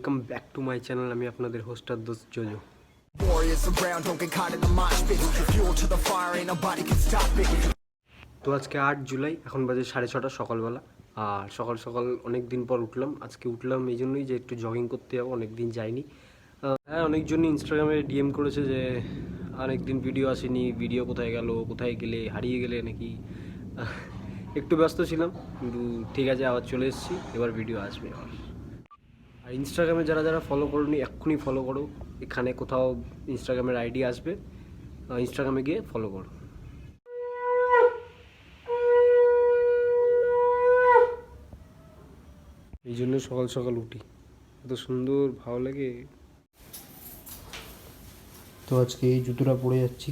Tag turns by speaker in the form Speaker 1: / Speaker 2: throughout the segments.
Speaker 1: Welcome back to my channel. আমি আপনাদের হোস্টার দোস্ত জোজো। তো আজকে 8 জুলাই, এখন বাজে 6:30 সকালবেলা। আর সকাল সকাল অনেক দিন পর উঠলাম। আজকে উঠলাম এই জন্যই যে একটু জগিং করতে যাবো, অনেক দিন যাইনি। হ্যাঁ, অনেকজনই ইনস্টাগ্রামে ডিএম করেছে যে অনেক দিন ভিডিও আসেনি, ভিডিও কোথায় গেল, কোথায় গেলে, হারিয়ে গেলে নাকি। একটু ব্যস্ত ছিলাম, কিন্তু ঠিক আছে, আবার চলে এসেছি, এবার ভিডিও আসবে আবার। আর ইনস্টাগ্রামে যারা যারা ফলো করোনি এক্ষুনি ফলো করো, এখানে কোথাও ইনস্টাগ্রামের আইডি আসবে, ইনস্টাগ্রামে গিয়ে ফলো করো। এই জন্য সকাল সকাল উঠি, এত সুন্দর ভালো লাগে। তো আজকে এই জুতোটা পরে যাচ্ছি।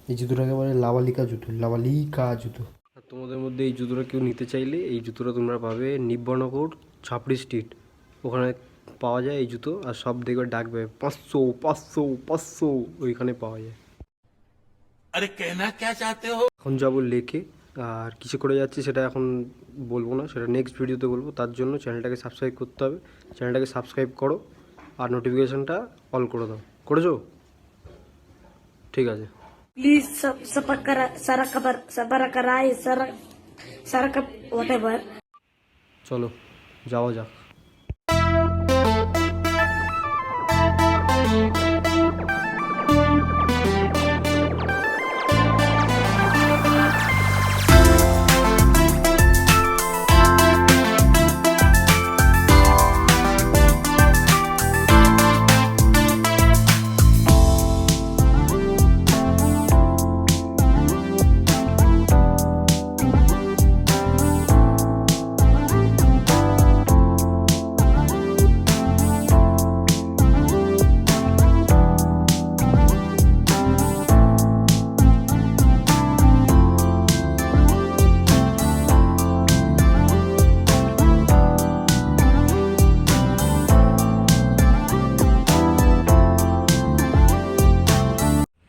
Speaker 1: এই জুতোটাকে বলে লাবালিকা জুতো, লাবালিকা জুতো। আর তোমাদের মধ্যে এই জুতোটা কেউ নিতে চাইলে এই জুতোটা তোমরা পাবে নিব্বনগর ছাপড়ি স্ট্রিট, ওখানে পাওয়া যায় এই জুতো। আর সব দেখবে ডাকবে 500 500 500, ওইখানে পাওয়া যায়। আরে কেনা কে চাতে হো। এখন যাবো লেকে, আর কিছু করে যাচ্ছি সেটা এখন বলবো না, সেটা নেক্সট ভিডিওতে বলবো। তার জন্য চ্যানেলটাকে সাবস্ক্রাইব করতে হবে, চ্যানেলটাকে সাবস্ক্রাইব করো আর নোটিফিকেশানটা অল করে দাও। করেছো? ঠিক আছে।
Speaker 2: প্লিজ
Speaker 1: চলো যাওয়া যাক।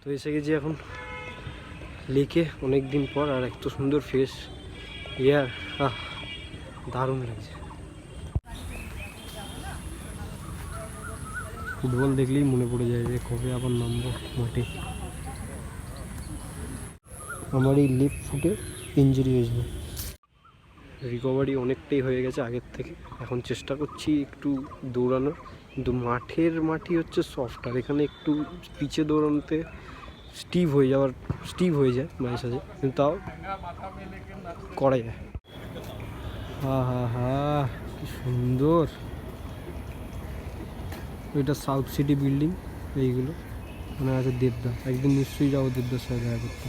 Speaker 1: তো এসে গেছি এখন লেকে অনেক দিন পর, আর এত সুন্দর ফ্রেশ এয়ার, দারুণ লাগছে। ফুটবল দেখলেই মনে পড়ে যায় যে কবে আবার নামবো মাঠে। আমার এই লেফট ফুটে ইঞ্জুরি হয়েছিল, রিকভারি অনেকটাই হয়ে গেছে আগের থেকে। এখন চেষ্টা করছি একটু দৌড়ানোর, কিন্তু মাটি হচ্ছে সফট, আর এখানে একটু পিচে দৌড়ানোতে স্টিভ হয়ে যায় মাঝে সাঝে, কিন্তু তাও করা যায়। হা কি সুন্দর। ওইটা সাউথ সিটি বিল্ডিং, এইগুলো মনে আছে দেবদা। একদিন নিশ্চয়ই যাবো দেবদার সাথে দেখা করতে।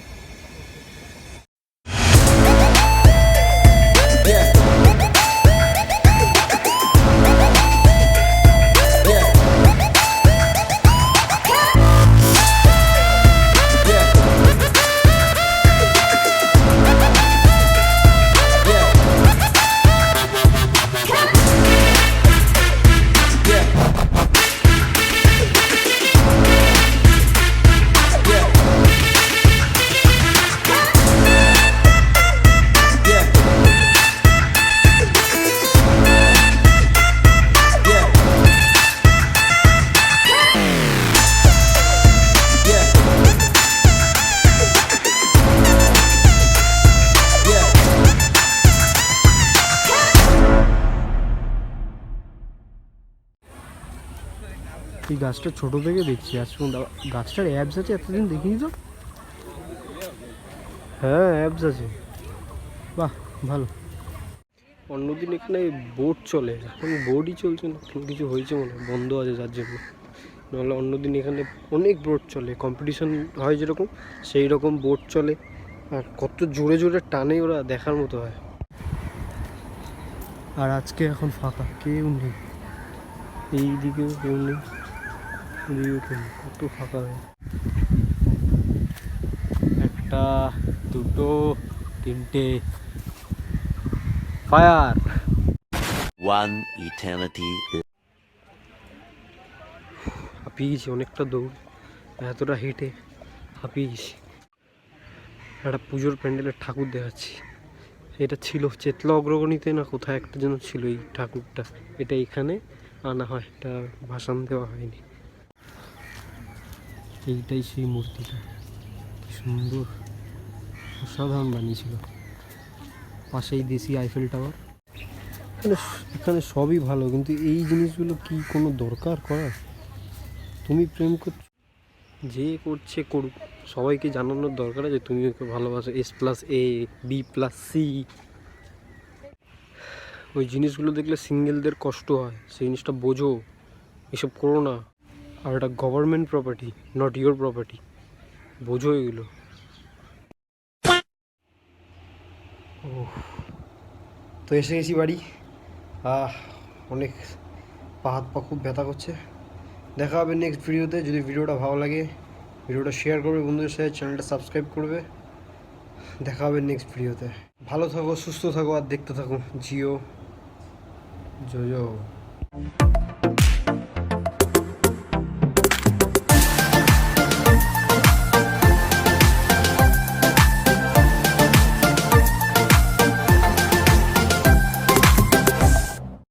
Speaker 1: এই গাছটা ছোটো থেকে দেখছি, আজ পর্যন্ত গাছটার অ্যাবস আছে, এতদিন দেখিনি তো। হ্যাঁ, অ্যাবস আছে, বাহ ভালো। অন্যদিন এখানে বোট চলে, এখন বোটই চলছে না, কিছু হয়েছে মনে হয়, বন্ধ আছে যার জন্য। নাহলে অন্যদিন এখানে অনেক বোট চলে, কম্পিটিশন হয় যেরকম সেই রকম বোট চলে। আর কত জোরে জোরে টানে ওরা, দেখার মতো হয়। আর আজকে এখন ফাঁকা, কেউ নেই, এই দিকেও কেউ নেই, কত ফাঁকা হয়। 1 2 3 ফায়ার। হাঁপিয়ে গেছি, অনেকটা দৌড়, এতটা হেঁটে হাঁপিয়ে গেছি। একটা পুজোর প্যান্ডেলের ঠাকুর দেখাচ্ছি। এটা ছিল চেতলা অগ্রগণিতে না কোথায় একটা যেন ছিল এই ঠাকুরটা। এটা এখানে আনা হয়, এটা ভাসান দেওয়া হয়নি। এইটাই সেই মূর্তিটা, কি সুন্দর, অসাধারণ বানিয়েছিল। পাশেই দেশি আইফেল টাওয়ার। এখানে এখানে সবই ভালো, কিন্তু এই জিনিসগুলো কি কোনো দরকার করার? তুমি প্রেম করছো, যে করছে করুক, সবাইকে জানানোর দরকার আছে তুমি ওকে ভালোবাসো, S+A B+C। ওই জিনিসগুলো দেখলে সিঙ্গেলদের কষ্ট হয়, সেই জিনিসটা বোঝো, এসব করো না। আর এটা government property, not your property, বোঝো এগুলো। ও, তো এসে গেছি বাড়ি। অনেক হাত পা খুব ব্যথা করছে। দেখা হবে নেক্সট ভিডিওতে। যদি ভিডিওটা ভালো লাগে ভিডিওটা শেয়ার করবে বন্ধুদের সাথে, চ্যানেলটা সাবস্ক্রাইব করবে। দেখা হবে নেক্সট ভিডিওতে। ভালো থাকো, সুস্থ থাকো, আর দেখতে থাকো জিও জো জো।